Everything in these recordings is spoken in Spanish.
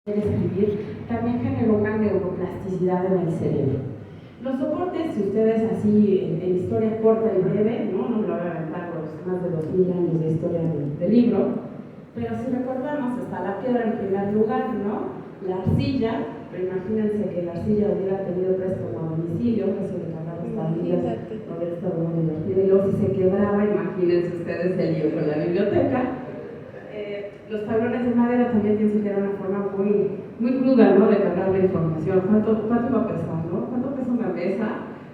escribir también generó una neuroplasticidad en el cerebro. Los soportes, si ustedes así en historia corta y breve, no me lo voy a aventar los más de 2000 años de historia del libro, pero si recordamos, está la piedra en primer lugar, ¿no? La arcilla, pero imagínense que la arcilla hubiera tenido préstamo a domicilio, eso de cargar las tablillas no hubiera estado muy divertido, y luego si se quebraba, imagínense ustedes el lío con la biblioteca. Los tablones de madera también pienso que era una forma muy cruda, ¿no?, de cargar la información. ¿Cuánto va a pesar, no? ¿Cuánto pesa una mesa?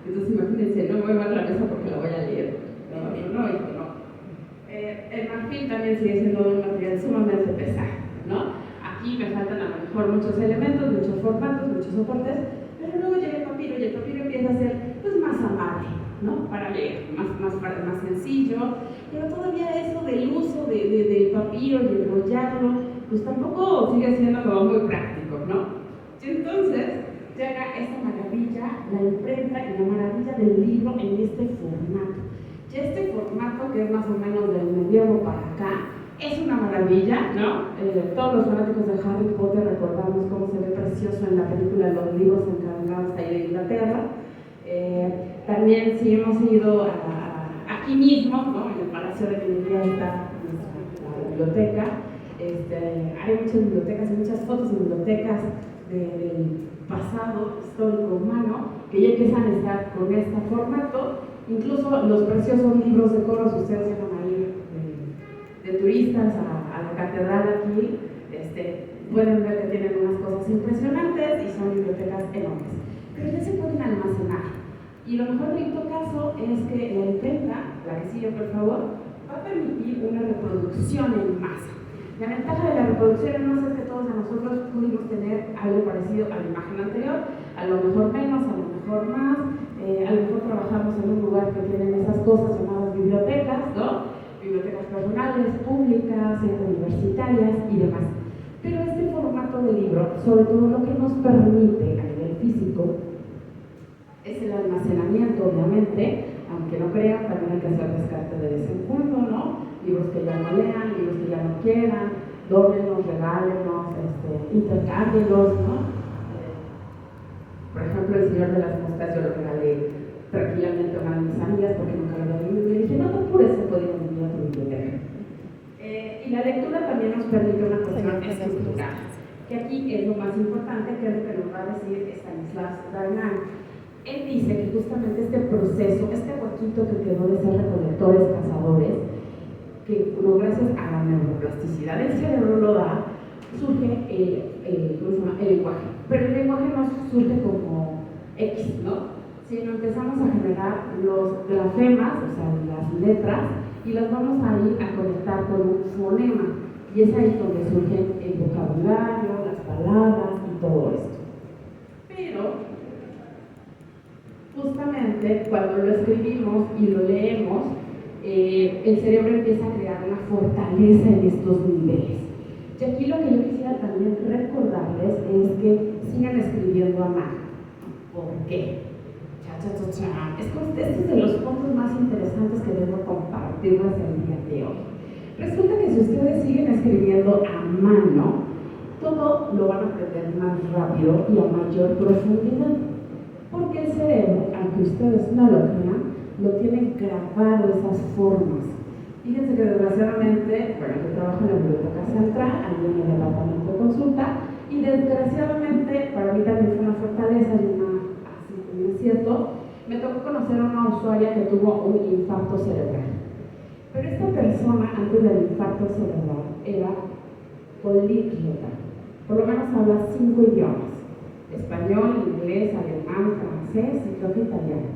Entonces imagínense, no muevan la mesa porque la voy a leer. No. El marfil también sigue siendo un material sumamente pesado, ¿no? Aquí me faltan a lo mejor muchos elementos, muchos formatos, muchos soportes, pero luego llega el papiro y el papiro empieza a ser pues más amable, ¿no? Para leer, más sencillo, pero todavía eso del uso del papiro y enrollarlo, pues tampoco sigue siendo como muy práctico, ¿no? Y entonces llega esta maravilla, la imprenta y la maravilla del libro en este formato. Y este formato, que es más o menos del medievo para acá, es una maravilla, ¿no? Todos los fanáticos de Harry Potter recordamos cómo se ve precioso en la película Los libros encarnados ahí de Inglaterra. También si hemos ido aquí mismo, ¿no?, en el Palacio de Minería está la biblioteca. Hay muchas bibliotecas y muchas fotos de bibliotecas del pasado histórico humano que ya empiezan a estar con este formato. Incluso los preciosos libros de coros, ustedes llegan a ir de turistas a la catedral aquí, pueden ver que tienen unas cosas impresionantes y son bibliotecas enormes, pero ya se pueden almacenar. Y lo mejor de todo caso es que la imprenta, la que sigue por favor, va a permitir una reproducción en masa. La ventaja de la reproducción en masa es que todos nosotros pudimos tener algo parecido a la imagen anterior, a lo mejor menos, a lo mejor más, a lo mejor trabajamos en un lugar que tienen esas cosas llamadas bibliotecas, ¿no? Bibliotecas personales, públicas, universitarias y demás. Pero este formato de libro, sobre todo lo que nos permite a nivel físico, es el almacenamiento, obviamente, aunque no crean, también hay que hacer descarte de vez en cuando, ¿no? Libros que ya no lean, libros que ya no quieran, dóblenos, regálenos, intercámbielos, ¿no? Por ejemplo, El Señor de las Moscas yo lo regalé tranquilamente a una de mis amigas porque nunca lo había leído y le dije, no te apures, se podía venir a tu biblioteca. Y la lectura también nos permite una cuestión estructural, que aquí es lo más importante, que es lo que nos va a decir Stanislas Darnan. Él dice que justamente este proceso, este huequito que quedó de ser recolectores, cazadores, que gracias a la neuroplasticidad del cerebro lo da, surge el lenguaje. Pero el lenguaje no surge como X, ¿no?, sino empezamos a generar los grafemas, o sea, las letras, y las vamos a ir a conectar con un fonema. Y es ahí donde surge el vocabulario, las palabras y todo esto. Pero justamente cuando lo escribimos y lo leemos, el cerebro empieza a crear una fortaleza en estos niveles. Y aquí lo que yo quisiera también recordarles es que sigan escribiendo a mano. ¿Por qué? Este es de los puntos más interesantes que debo compartirles el día de hoy. Resulta que si ustedes siguen escribiendo a mano, todo lo van a aprender más rápido y a mayor profundidad. Porque el cerebro, aunque ustedes no lo crean, lo tienen grabado esas formas. Fíjense que desgraciadamente, bueno, yo trabajo en la Biblioteca Central, allí en el departamento de consulta, y desgraciadamente, para mí también fue una fortaleza y así como es cierto, me tocó conocer a una usuaria que tuvo un infarto cerebral. Pero esta persona, antes del infarto cerebral, era políglota, por lo menos habla 5 idiomas. Español, inglés, alemán, francés y creo que italiano.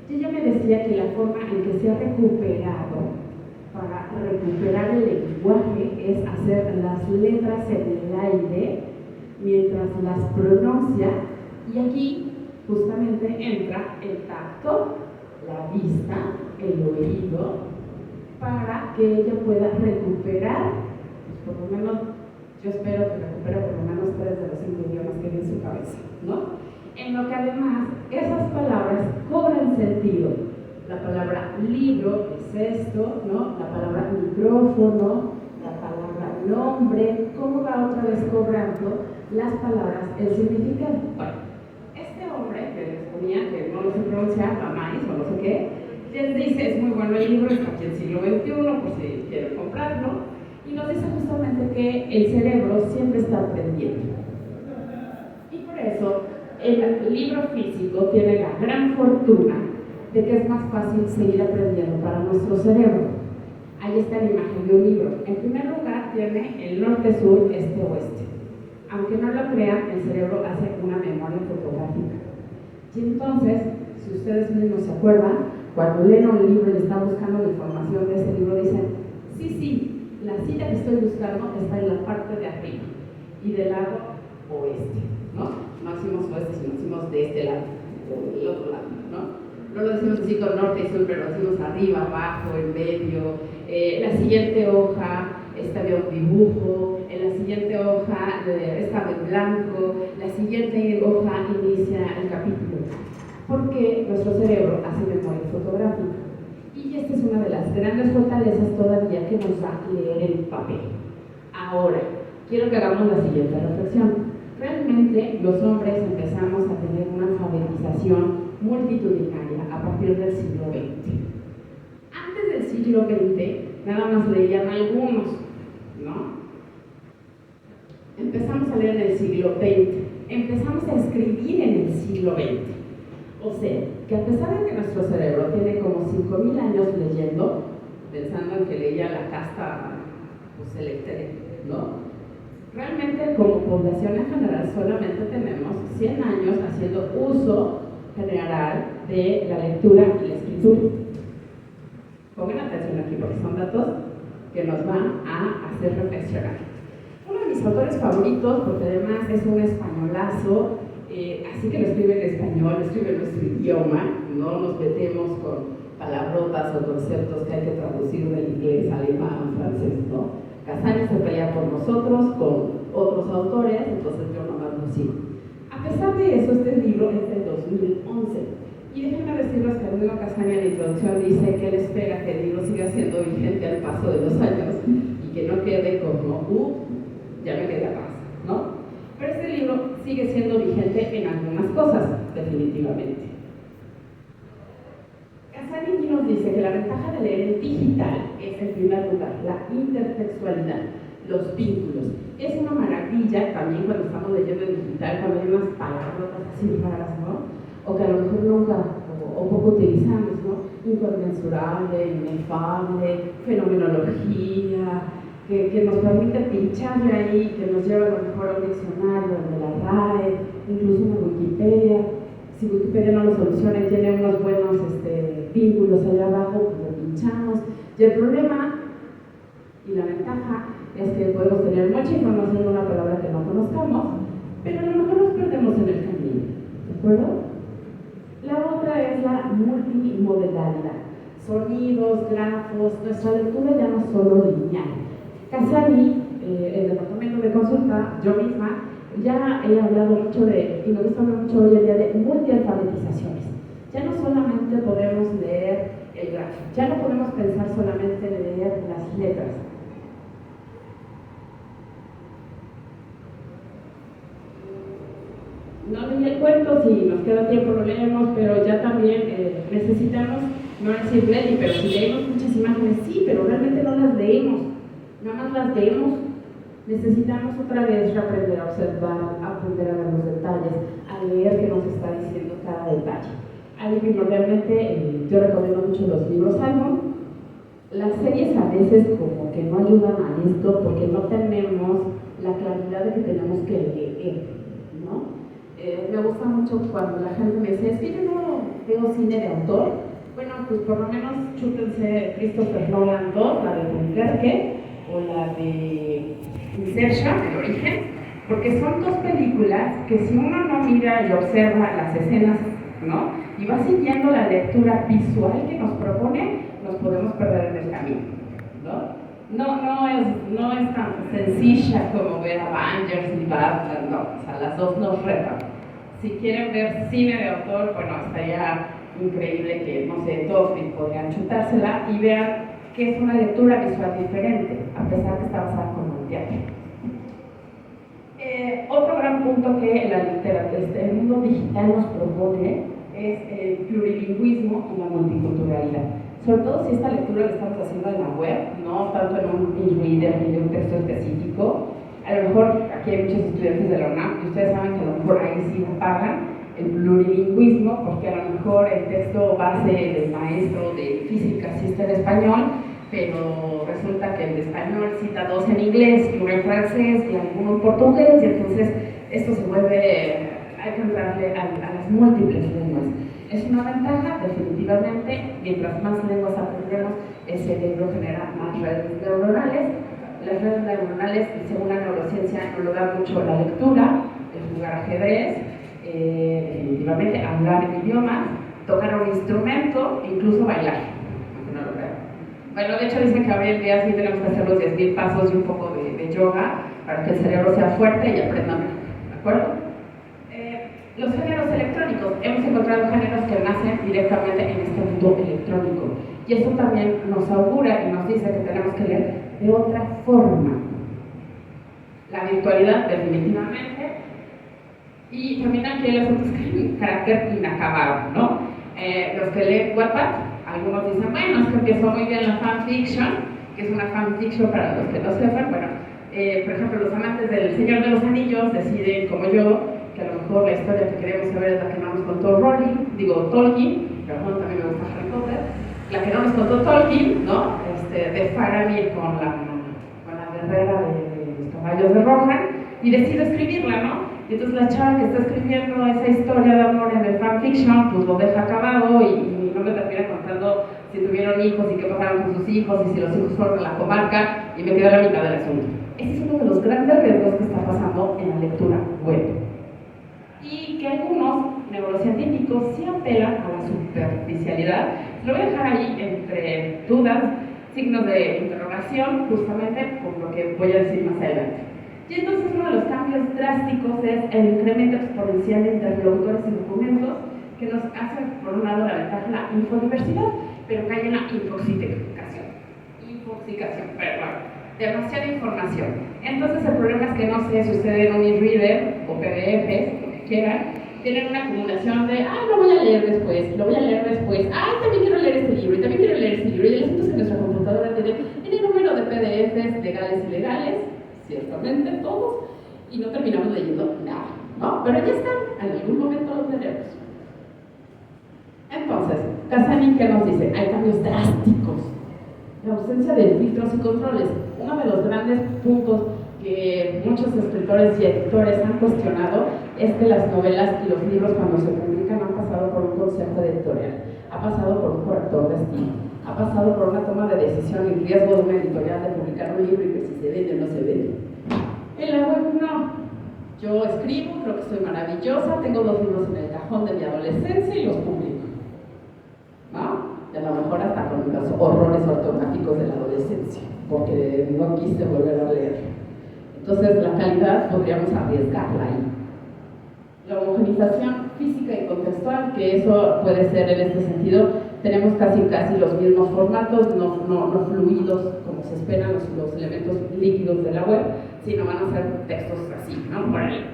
Y ella me decía que la forma en que se ha recuperado para recuperar el lenguaje es hacer las letras en el aire mientras las pronuncia, y aquí justamente entra el tacto, la vista, el oído, para que ella pueda recuperar, pues por lo menos yo espero que recupere por lo menos 3 de los 5 idiomas que hay en su cabeza, ¿no? En lo que además esas palabras cobran sentido. La palabra libro es esto, ¿no? La palabra micrófono, la palabra nombre, cómo va otra vez cobrando las palabras el significado. Bueno, este hombre que les ponía, que no lo sé pronunciar, Mamáis o no sé qué, les dice, es muy bueno el libro, está aquí en el siglo XXI, por si quieren comprarlo, y nos dice justamente que el cerebro siempre está aprendiendo. Y por eso el libro físico tiene la gran fortuna de que es más fácil seguir aprendiendo para nuestro cerebro. Ahí está la imagen de un libro. En primer lugar tiene el norte, sur, este, oeste. Aunque no lo crean, el cerebro hace una memoria fotográfica. Y entonces, si ustedes mismos se acuerdan, cuando leen un libro y están buscando la información de ese libro, dicen, sí, la cita que estoy buscando está en la parte de arriba y del lado oeste, ¿no? No decimos oeste, sino decimos de este lado, del otro lado, ¿no? No lo decimos así con norte y sur, pero lo decimos arriba, abajo, en medio. La siguiente hoja esta había un dibujo, en la siguiente hoja estaba en blanco, la siguiente hoja inicia el capítulo. Porque nuestro cerebro hace memoria fotográfica. Y esta es una de las grandes fortalezas todavía que nos da leer en papel. Ahora, quiero que hagamos la siguiente reflexión. Realmente los hombres empezamos a tener una alfabetización multitudinaria a partir del siglo XX. Antes del siglo XX, nada más leían algunos, ¿no? Empezamos a leer en el siglo XX, empezamos a escribir en el siglo XX. O sea, que a pesar de que nuestro cerebro tiene como 5.000 años leyendo, pensando en que leía la casta selecta, ¿no? Realmente como población en general solamente tenemos 100 años haciendo uso general de la lectura y la escritura. Pongan atención aquí porque son datos que nos van a hacer reflexionar. Uno de mis autores favoritos, porque además es un españolazo, así que lo escribe en español, lo escribe en nuestro idioma, no nos metemos con palabrotas o conceptos que hay que traducir del inglés, alemán, francés, ¿no? Casaña se pelea por nosotros con otros autores, entonces yo nomás lo sigo. A pesar de eso, este libro es del 2011. Y déjenme decirles que Rodrigo Casaña en la introducción dice que él espera que el libro siga siendo vigente al paso de los años y que no quede como, ya me quedé atrás, ¿no? Pero este libro sigue siendo vigente en algunas cosas, definitivamente. Casaña nos dice que la ventaja de leer en digital es, en primer lugar, la intertextualidad, los vínculos. Es una maravilla también cuando estamos leyendo en digital, cuando hay unas palabras así raras, ¿no? O que a lo mejor nunca o poco utilizamos, ¿no? Inconmensurable, inefable, fenomenología, que nos permite pincharle ahí, que nos lleva a lo mejor a un diccionario de la RAE, incluso una Wikipedia. Si Wikipedia no lo soluciona y tiene unos buenos vínculos allá abajo, pues lo pinchamos. Y el problema y la ventaja es que podemos tener mucha información de una palabra que no conozcamos, pero a lo mejor nos perdemos en el camino, ¿de acuerdo? La otra es la multimodalidad, sonidos, grafos, nuestra lectura ya no es solo lineal. Casani, el departamento de consulta, yo misma, ya he hablado mucho de, y me gusta mucho hoy en día, de multialfabetizaciones. Ya no solamente podemos leer el grafo, ya no podemos pensar solamente en leer las letras. No leí el cuento, si nos queda tiempo lo leemos, pero ya también necesitamos, no decir leer, pero si leemos muchas imágenes, sí, pero realmente no las leemos, nada más las leemos. Necesitamos otra vez aprender a observar, aprender a ver los detalles, a leer qué nos está diciendo cada detalle. Ahí primordialmente yo recomiendo mucho los libros Simon. Las series a veces como que no ayudan a esto porque no tenemos la claridad de que tenemos que leer, ¿no? Me gusta mucho cuando la gente me dice, es que yo no veo cine de autor. Bueno, pues por lo menos chútense Christopher Nolan 2, la de Dunkerque, o la de Inception, El Origen, porque son dos películas que si uno no mira y observa las escenas, ¿no? Y va siguiendo la lectura visual que nos propone, nos podemos perder en el camino, ¿no? No es tan sencilla como ver Avengers y Batman, no, o sea, las dos nos retan. Si quieren ver cine de autor, bueno, estaría increíble que, no sé, todos podrían chutársela y vean que es una lectura visual diferente, a pesar que está basada como un teatro. punto que el mundo digital nos propone es el plurilingüismo y la multiculturalidad. Sobre todo si esta lectura la estamos haciendo en la web, no tanto en un e-reader ni de un texto específico. A lo mejor aquí hay muchos estudiantes de la UNAM y ustedes saben que a lo mejor ahí sí pagan el plurilingüismo, porque a lo mejor el texto base del maestro de física sí está en español, pero resulta que el de español cita dos en inglés y uno en francés y alguno en portugués, y entonces esto se vuelve, hay que entrarle a las múltiples lenguas. Es una ventaja, definitivamente, mientras más lenguas aprendemos, el cerebro genera más redes neuronales. Las redes neuronales, según la neurociencia, nos lo da mucho la lectura, el jugar ajedrez, definitivamente hablar idiomas, tocar un instrumento, incluso bailar, aunque no lo crean. Bueno, de hecho dicen que hoy en día sí tenemos que hacer los 10.000 pasos y un poco de yoga para que el cerebro sea fuerte y aprenda mejor, ¿de acuerdo? Los géneros electrónicos, hemos encontrado géneros que nacen directamente en este mundo electrónico, y eso también nos augura y nos dice que tenemos que leer de otra forma. La virtualidad, definitivamente, y también aquí el asunto es que hay un carácter inacabado, ¿no? Los que leen Wattpad, algunos dicen, bueno, es que empezó muy bien la fanfiction, que es una fanfiction para los que no sepan. Bueno, por ejemplo, los amantes del Señor de los Anillos deciden, como yo, que a lo mejor la historia que queremos saber es la que no nos contó Tolkien, pero bueno, también me gusta Harry Potter, la que no nos contó Tolkien, ¿no? De Faramir con la guerrera de los caballos de Rohan, y decide escribirla, ¿no? Y entonces la chava que está escribiendo esa historia de amor en el fanfiction, pues lo deja acabado y no me termina contando si tuvieron hijos y qué pasaron con sus hijos y si los hijos fueron a la comarca, y me queda la mitad del asunto. Ese es uno de los grandes riesgos que está pasando en la lectura web. Y que algunos neurocientíficos sí apelan a la superficialidad. Lo voy a dejar ahí entre dudas, signos de interrogación, justamente por lo que voy a decir más adelante. Y entonces uno de los cambios drásticos es el incremento exponencial de interlocutores y documentos que nos hacen, por un lado, la ventaja de la infodiversidad, pero que hay una infoxicación, perdón. Demasiada información. Entonces el problema es que no sé si ustedes en un e-reader o PDFs, lo que quieran, tienen una acumulación de, lo voy a leer después, también quiero leer este libro, y también quiero leer este libro, y el asunto es que nuestra computadora tiene el número de PDFs legales y ilegales, ciertamente todos, y no terminamos leyendo nada, ¿no? Pero ya están, en algún momento los leeremos. Entonces, Casani, ¿qué nos dice? Hay cambios drásticos. La ausencia de filtros y controles. Uno de los grandes puntos que muchos escritores y editores han cuestionado es que las novelas y los libros, cuando se publican, han pasado por un consejo editorial, ha pasado por un corrector de estilo, ha pasado por una toma de decisión y riesgo de una editorial de publicar un libro y que si se vende o no se vende. En la web no. Yo escribo, creo que soy maravillosa, tengo 2 libros en el cajón de mi adolescencia y los publico, ¿no? Y a lo mejor hasta con los horrores ortográficos de la adolescencia, porque no quise volver a leer. Entonces la calidad podríamos arriesgarla ahí. La homogenización física y contextual, que eso puede ser en este sentido, tenemos casi los mismos formatos, no fluidos como se esperan los elementos líquidos de la web, sino van a ser textos así, ¿no? Por ahí.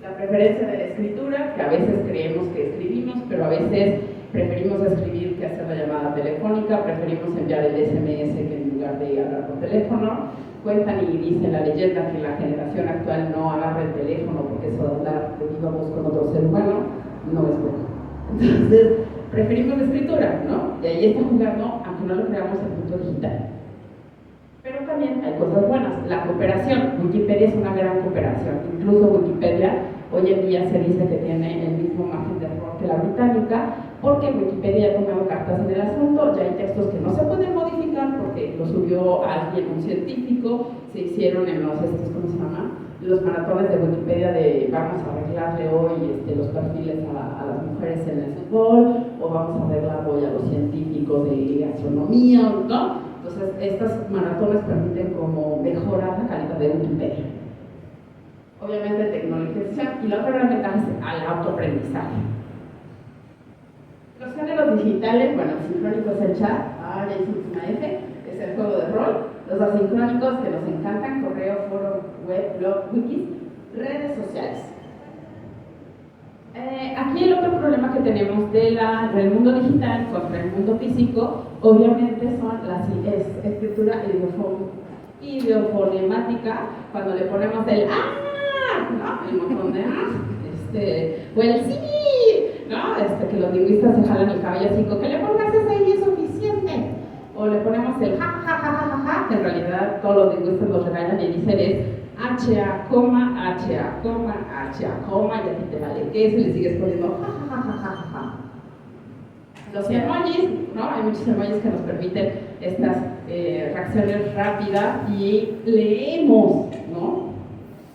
La preferencia de la escritura, que a veces creemos que escribimos, pero a veces preferimos escribir que hacer la llamada telefónica, preferimos enviar el SMS que en lugar de hablar por teléfono. Cuentan y dicen la leyenda que la generación actual no agarra el teléfono porque eso de hablar de viva voz con otro ser humano no es bueno. Entonces, preferimos la escritura, ¿no? Y ahí está jugando, aunque no lo creamos, el mundo digital. Pero también hay cosas buenas. La cooperación. Wikipedia es una gran cooperación. Incluso Wikipedia hoy en día se dice que tiene el mismo margen de error que la británica, porque Wikipedia ha tomado cartas en el asunto. Ya hay textos que no se pueden modificar porque lo subió alguien, un científico. Se hicieron en ¿cómo se llama? Los maratones de Wikipedia de vamos a arreglarle hoy los perfiles a las mujeres en el fútbol, o vamos a arreglar hoy a los científicos de astronomía, ¿no? Entonces, estas maratones permiten como mejorar la calidad de Wikipedia. Obviamente, tecnologización, y la otra gran ventaja es al autoaprendizaje. Los géneros digitales, bueno, el sincrónico es el chat, ya hicimos una F, es el juego de rol. Los asincrónicos que nos encantan, correo, foro, web, blog, wikis, redes sociales. Aquí el otro problema que tenemos del mundo digital contra el mundo físico, obviamente son las escritura ideofonemática, cuando le ponemos el ¡ah! ¿No? El montón de o el sí, ¿no? Que los lingüistas se jalan el cabello así, con que le pongas ese ahí es suficiente. O le ponemos el ja, ja, ja, ja, ja, ja, que en realidad todos los lingüistas nos regañan y dicen es HA, HA, HA, coma, y a ti te vale queso y le sigues poniendo ja, ja, ja, ja, ja, ja. Los emojis, ¿no? Hay muchos emojis que nos permiten estas reacciones rápidas y leemos, ¿no?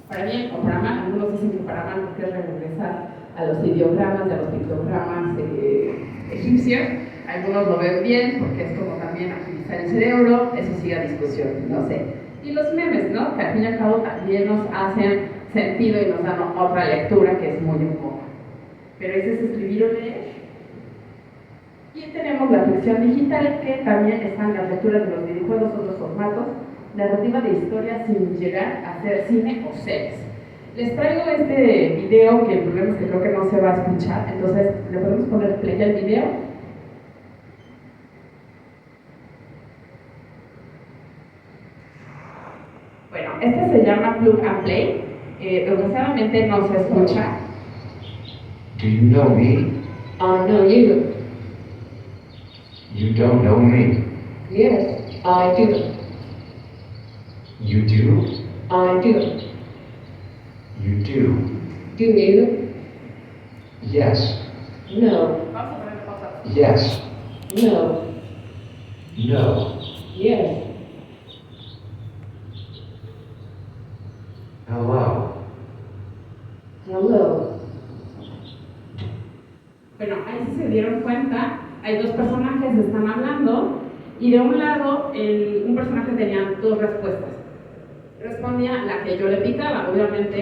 Para bien o para mal, algunos dicen que para mal porque es regresar a los ideogramas y a los pictogramas egipcios, algunos lo ven bien porque es como también agilizar el cerebro, eso sigue a discusión, no sé. Y los memes, ¿no? Que al fin y al cabo también nos hacen sentido y nos dan otra lectura que es muy incómoda. Pero ese es escribir o leer. Y tenemos la ficción digital, que también están las lecturas de los videojuegos, otros formatos, narrativa de historia sin llegar a ser cine o series. Les traigo este video que el problema es que creo que no se va a escuchar, entonces le podemos poner play al video. Bueno, este se llama Plug and Play, desgraciadamente no se escucha. Do you know me? I know you. You don't know me. Yes, I do. You do? I do. You do? Do you? Yes. No. Yes. No. No. Yes. Hello. Hello. Bueno, ahí sí se dieron cuenta, hay dos personajes que están hablando y de un lado un personaje tenía dos respuestas. Respondía la que yo le picaba, obviamente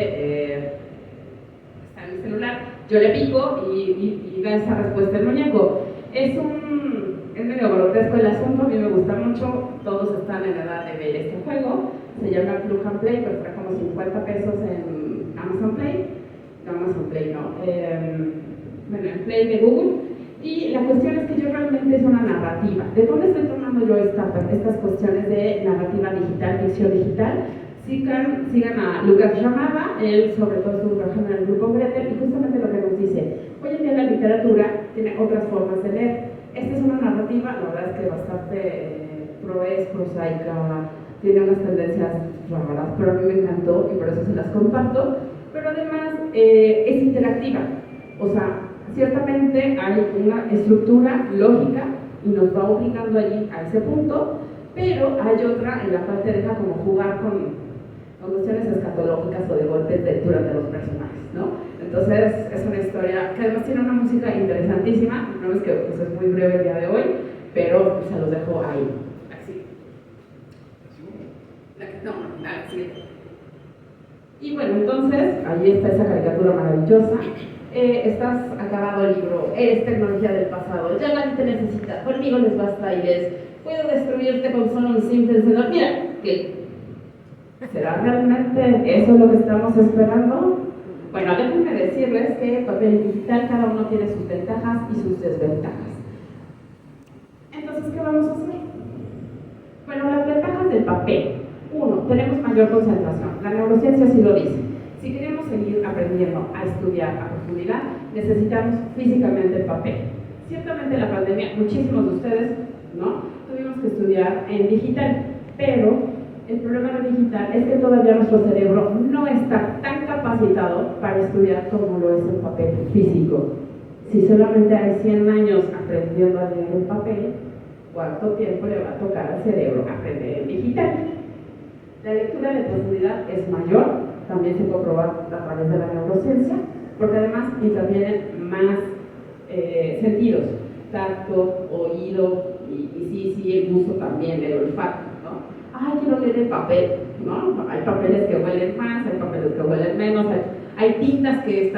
está en mi celular, yo le pico y da esa respuesta el muñeco. Es medio grotesco el asunto, a mí me gusta mucho, todos están en edad de ver este juego, se llama Plug and Play, pero está como 50 pesos en Amazon Play, bueno, en Play de Google, y la cuestión es que yo realmente es una narrativa. ¿De dónde estoy tomando yo estas cuestiones de narrativa digital, ficción digital? Sigan a Lucas Ramada, él sobre todo estuvo trabajando en el grupo Gretel, y justamente lo que nos dice, hoy en día la literatura tiene otras formas de leer. Esta es una narrativa, la verdad es que bastante prosaica, tiene unas tendencias raras, pero a mí me encantó y por eso se las comparto, pero además es interactiva, o sea, ciertamente hay una estructura lógica y nos va obligando allí a ese punto, pero hay otra en la cual te deja como jugar con cuestiones escatológicas o de golpes durante los personajes, ¿no? Entonces es una historia que además tiene una música interesantísima, no es que pues, es muy breve el día de hoy, pero se los dejo ahí. Así. Así. Y bueno, entonces, ahí está esa caricatura maravillosa. Estás acabado el libro, eres tecnología del pasado, ya nadie te necesita, conmigo les basta y puedo destruirte con solo un simple encendedor. Mira, ¿qué? ¿Será realmente eso lo que estamos esperando? Bueno, déjenme decirles que papel digital cada uno tiene sus ventajas y sus desventajas. Entonces, ¿qué vamos a hacer? Bueno, las ventajas del papel. Uno, tenemos mayor concentración. La neurociencia sí lo dice. Si queremos seguir aprendiendo a estudiar a profundidad, necesitamos físicamente el papel. Ciertamente en la pandemia, muchísimos de ustedes, ¿no? Tuvimos que estudiar en digital, pero el problema de digital es que todavía nuestro cerebro no está tan capacitado para estudiar como lo es el papel físico. Si solamente hay 100 años aprendiendo a leer el papel, ¿cuánto tiempo le va a tocar al cerebro aprender el digital? La lectura de profundidad es mayor, también se puede probar a través de la neurociencia, porque además intervienen más sentidos, tacto, oído y sí, el gusto también, el olfato, ¿no? Ay, quiero leer el papel, ¿no? Hay papeles que huelen más, hay papeles que huelen menos, hay tintas que el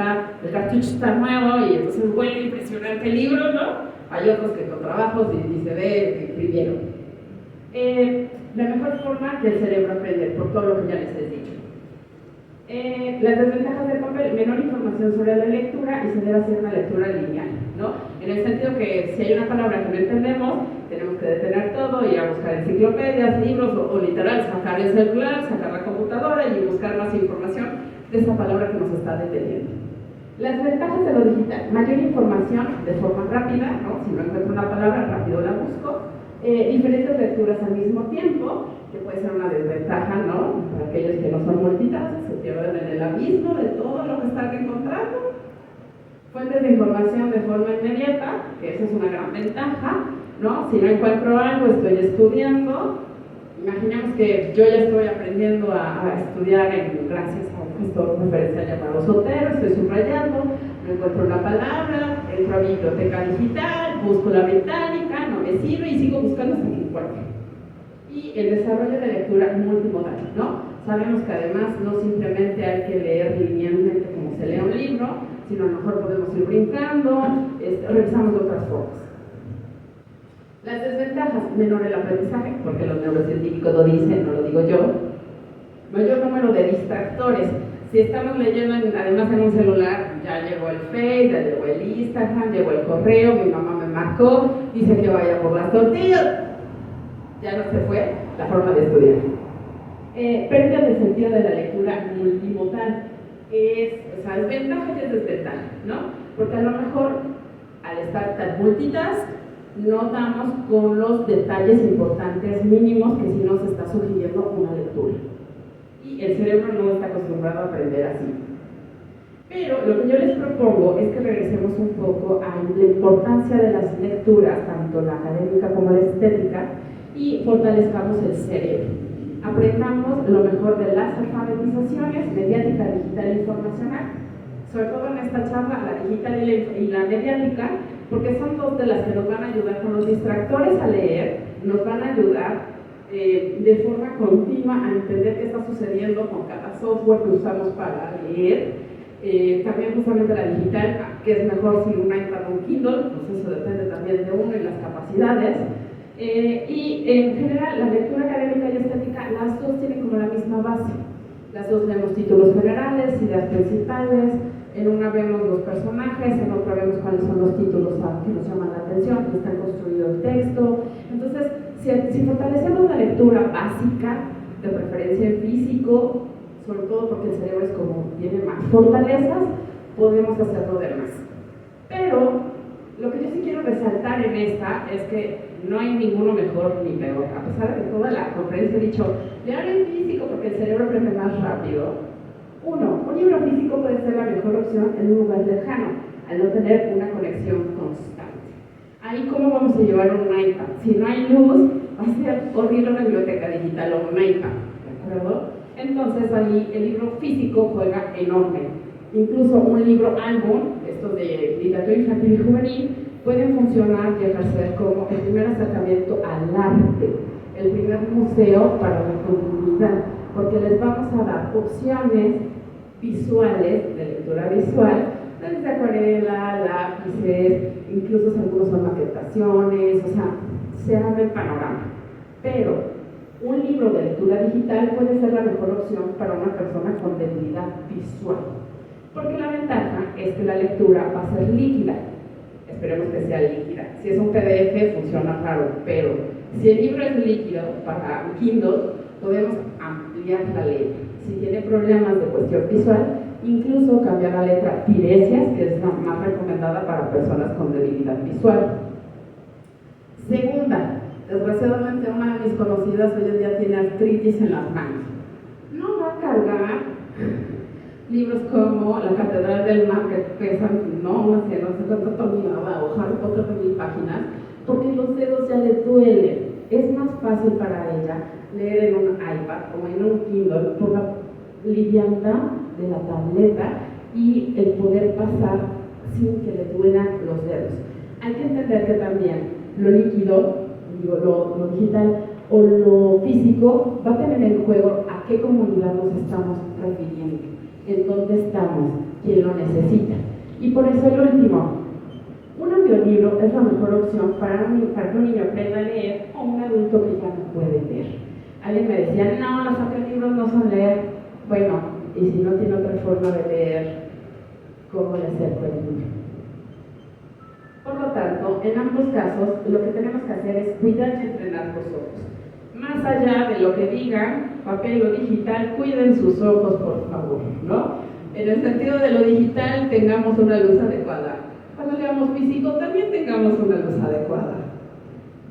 cartucho está nuevo y entonces huele impresionante el libro, ¿no? Hay otros que con trabajos y se ve que escribieron. La mejor forma que el cerebro aprende, por todo lo que ya les he dicho. Las desventajas del papel haber menor información sobre la lectura y se debe hacer una lectura lineal, ¿no? En el sentido que si hay una palabra que no entendemos, tenemos que detener todo, ir a buscar enciclopedias, libros o literal sacar el celular, sacar la computadora y buscar más información de esa palabra que nos está deteniendo. Las ventajas de lo digital: mayor información de forma rápida, ¿no? Si no encuentro una palabra, rápido la busco. Diferentes lecturas al mismo tiempo, que puede ser una desventaja, ¿no? Para aquellos que no son multitask, se pierden en el abismo de todo lo que están encontrando. Fuentes de información de forma inmediata, que esa es una gran ventaja, ¿no? Si no encuentro algo, estoy estudiando. Imaginemos que yo ya estoy aprendiendo a estudiar gracias a un gestor referencial llamado Sotero, estoy subrayando, no encuentro una palabra, entro a biblioteca digital, busco la británica, no me sirve y sigo buscando hasta que encuentro. Y el desarrollo de lectura multimodal, ¿no? Sabemos que además no simplemente hay que leer linealmente como se lee un libro, sino a lo mejor podemos ir brincando, revisamos de otras formas. Las desventajas: menor el aprendizaje, porque los neurocientíficos lo dicen, no lo digo yo. Mayor número de distractores. Si estamos leyendo además en un celular, ya llegó el Face, ya llegó el Instagram, llegó el correo, mi mamá me marcó, dice que vaya por las tortillas. Ya no se fue la forma de estudiar. Pérdida de sentido de la lectura multimodal. Es ventaja y es desventaja, ¿no? Porque a lo mejor al estar tan multitask, no damos con los detalles importantes mínimos que sí nos está sugiriendo una lectura. Y el cerebro no está acostumbrado a aprender así. Pero lo que yo les propongo es que regresemos un poco a la importancia de las lecturas, tanto la académica como la estética, y fortalezcamos el cerebro. Aprendamos lo mejor de las alfabetizaciones, mediática, digital e informacional, sobre todo en esta charla, la digital y la mediática, porque son dos de las que nos van a ayudar con los distractores a leer, nos van a ayudar de forma continua a entender qué está sucediendo con cada software que usamos para leer. También justamente la digital, que es mejor si un iPad o un Kindle, pues eso depende también de uno y las capacidades. Y en general, la lectura académica y estética, las dos tienen como la misma base. Las dos vemos títulos generales, ideas principales, en una vemos los personajes, en otra vemos cuáles son los títulos que nos llaman la atención, que está construido el texto. Entonces, si fortalecemos la lectura básica, de preferencia en físico, sobre todo porque el cerebro es como tiene más fortalezas, podemos hacerlo de más. Pero lo que yo sí quiero resaltar en esta es que no hay ninguno mejor ni peor. A pesar de que toda la conferencia he dicho, leer en físico porque el cerebro aprende más rápido. Un libro físico puede ser la mejor opción en un lugar lejano, al no tener una conexión constante. Ahí, ¿cómo vamos a llevar un iPad? Si no hay luz, va a ser horrible una biblioteca digital o un iPad, ¿de acuerdo? Entonces, ahí el libro físico juega enorme. Incluso un libro álbum, estos de literatura infantil y juvenil, pueden funcionar y ejercer como el primer acercamiento al arte, el primer museo para la comunidad, porque les vamos a dar opciones visuales, de lectura visual, desde acuarela, lápices, incluso algunos son maquetaciones, o sea, se abre el panorama. Pero un libro de lectura digital puede ser la mejor opción para una persona con debilidad visual, porque la ventaja es que la lectura va a ser líquida. Esperemos que sea líquida. Si es un PDF funciona raro, pero si el libro es líquido para un Kindle, podemos ampliar la letra. Si tiene problemas de cuestión visual, incluso cambiar la letra tiresias, que es la más recomendada para personas con debilidad visual. Segunda, desgraciadamente una de mis conocidas hoy en día tiene artritis en las manos. No va a cargar libros como La Catedral del Mar, que pesan, no sé cuánto tonelada, o Harry Potter de 1000 páginas, porque los dedos ya le duelen. Es más fácil para ella leer en un iPad o en un Kindle por la liviandad de la tableta y el poder pasar sin que le duelan los dedos. Hay que entender que también lo líquido, lo digital o lo físico va a tener en juego a qué comunidad nos estamos refiriendo, en dónde estamos, quién lo necesita. Y por eso el último, un audiolibro es la mejor opción para que un niño aprenda a leer o un adulto que ya no puede leer. Alguien me decía, no, los audiolibros no son leer. Bueno, y si no tiene otra forma de leer, cómo le acerco el libro. Por lo tanto, en ambos casos, lo que tenemos que hacer es cuidar y entrenar los ojos. Más allá de lo que digan, papel o digital, cuiden sus ojos, por favor, ¿no? En el sentido de lo digital, tengamos una luz adecuada. Cuando leamos físico, también tengamos una luz adecuada.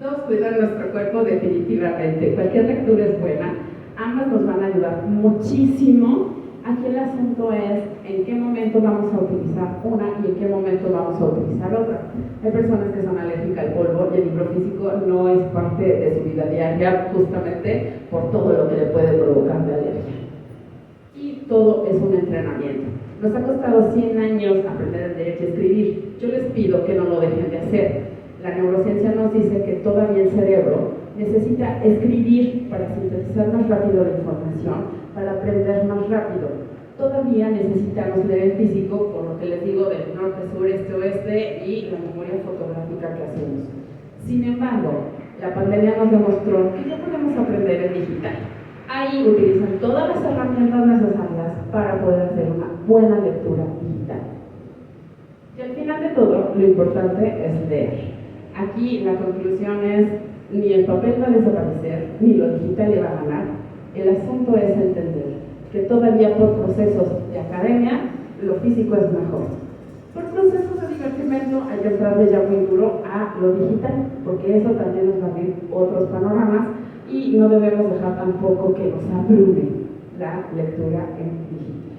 2, cuidar nuestro cuerpo definitivamente. Cualquier lectura es buena. Ambas nos van a ayudar muchísimo. Aquí el asunto es en qué momento vamos a utilizar una y en qué momento vamos a utilizar otra. Hay personas que son alérgicas al polvo y el libro físico no es parte de su vida diaria justamente por todo lo que le puede provocar de alergia. Y todo es un entrenamiento. Nos ha costado 100 años aprender a leer y escribir. Yo les pido que no lo dejen de hacer. La neurociencia nos dice que todavía el cerebro necesita escribir para sintetizar más rápido la información, para aprender más rápido. Todavía necesitamos leer el físico, por lo que les digo del norte, sur, este, oeste y la memoria fotográfica que hacemos. Sin embargo, la pandemia nos demostró que ya podemos aprender en digital. Ahí utilizan todas las herramientas necesarias para poder hacer una buena lectura digital. Y al final de todo, lo importante es leer. Aquí la conclusión es, ni el papel va a desaparecer, ni lo digital le va a ganar. El asunto es entender que todavía por procesos de academia, lo físico es mejor. Por procesos de divertimento hay que entrarle ya muy duro a lo digital, porque eso también nos va a abrir otros panoramas y no debemos dejar tampoco que nos abrume la lectura en digital.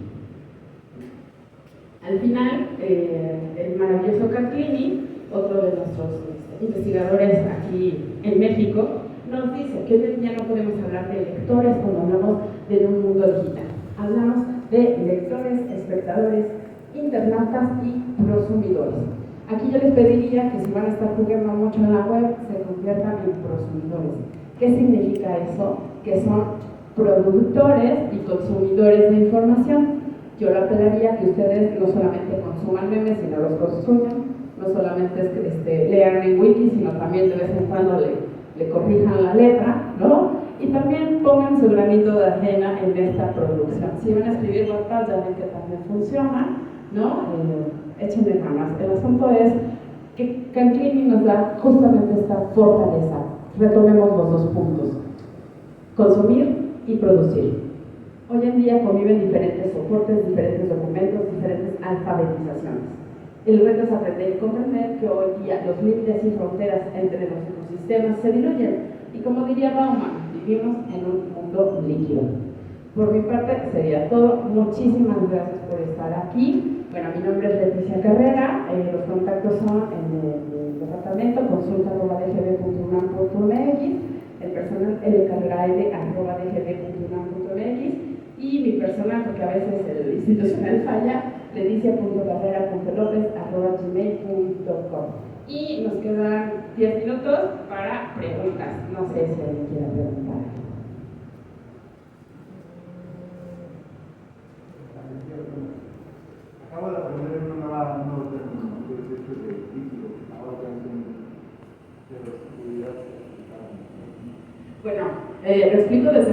Al final, el maravilloso Catlini, otro de nuestros investigadores aquí en México, nos dice que hoy en día no podemos hablar de lectores cuando hablamos de un mundo digital. Hablamos de lectores, espectadores, internautas y prosumidores. Aquí yo les pediría que si van a estar jugando mucho en la web, se conviertan en prosumidores. ¿Qué significa eso? Que son productores y consumidores de información. Yo le apelaría que ustedes no solamente consuman memes, sino los consuman, no solamente es que lean en wiki, sino también de vez en cuando le corrijan la letra, ¿no? Y también pongan su granito de arena en esta producción. Si van a escribir WordPad, ya ven que también funciona, ¿no? Échenle ganas. El asunto es que Catlini nos da justamente esta fortaleza. Retomemos los dos puntos: consumir y producir. Hoy en día conviven diferentes soportes, diferentes documentos, diferentes alfabetizaciones. El reto es aprender y comprender que hoy día los límites y fronteras entre los ecosistemas se diluyen. Y como diría Bauman, vivimos en un mundo líquido. Por mi parte sería todo. Muchísimas gracias por estar aquí. Bueno, mi nombre es Leticia Carrera. Los contactos son en el departamento consulta@dgb.unam.mx, el personal lcarrera@dgb.unam.mx y mi personal, porque a veces el institucional falla, leticia.carrera.lopez@gmail.com. Y nos quedan 10 minutos para preguntas. No sé si alguien quiere preguntar. Acabo de aprender un nuevo término, que es este de líquido, ahora que entiendo, de los estudiantes. Bueno, lo explico desde